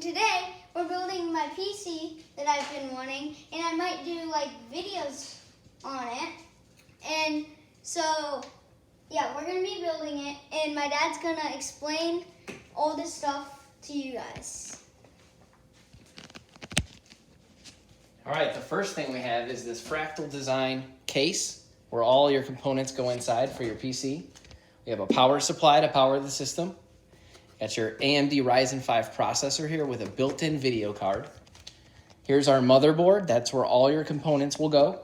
today we're building my PC that I've been wanting, and I might do like videos on it. And so, yeah, we're gonna be building it, and my dad's gonna explain all this stuff to you guys. All right, the first thing we have is this Fractal Design case where all your components go inside for your PC. We have a power supply to power the system. Got your AMD Ryzen 5 processor here with a built-in video card. Here's our motherboard. That's where all your components will go.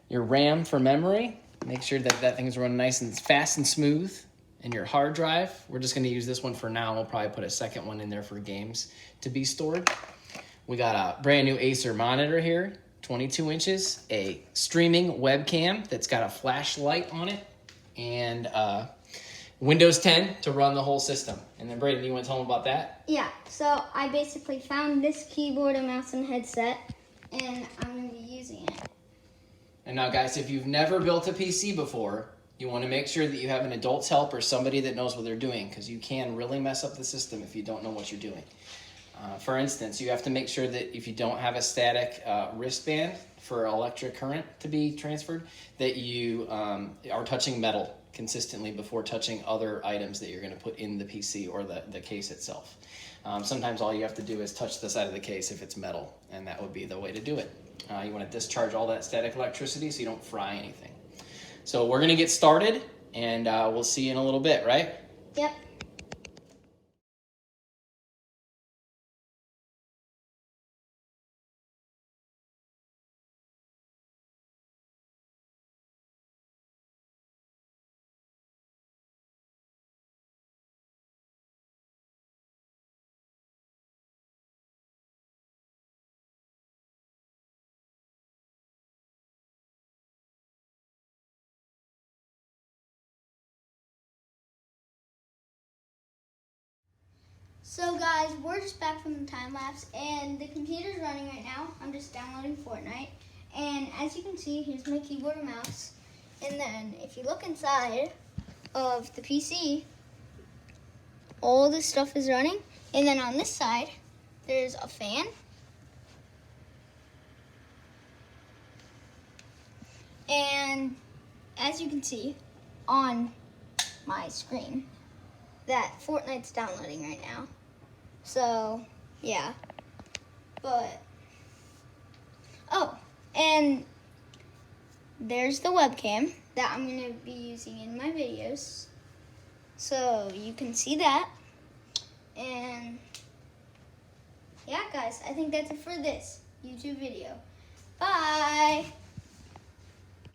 Your RAM for memory. Make sure that that thing's running nice and fast and smooth. And your hard drive. We're just going to use this one for now. We'll probably put a second one in there for games to be stored. We got a brand new Acer monitor here, 22 inches, a streaming webcam that's got a flashlight on it, and Windows 10 to run the whole system. And then Braden, you want to tell them about that? Yeah, so I basically found this keyboard and mouse and headset, and I'm going to be using it. And now guys, if you've never built a PC before, you want to make sure that you have an adult's help or somebody that knows what they're doing, because you can really mess up the system if you don't know what you're doing. For instance, you have to make sure that if you don't have a static wristband for electric current to be transferred, that you are touching metal consistently before touching other items that you're going to put in the PC or the case itself. Sometimes all you have to do is touch the side of the case if it's metal, and that would be the way to do it. You want to discharge all that static electricity so you don't fry anything. So we're going to get started, and we'll see you in a little bit, right? Yep. So guys, we're just back from the time lapse, and the computer's running right now. I'm just downloading Fortnite, and as you can see, here's my keyboard and mouse. And then if you look inside of the PC, all this stuff is running. And then on this side, there's a fan. And as you can see on my screen, that Fortnite's downloading right now. So, yeah. But, oh, and there's the webcam that I'm going to be using in my videos. So, you can see that. And, yeah, guys, I think that's it for this YouTube video. Bye!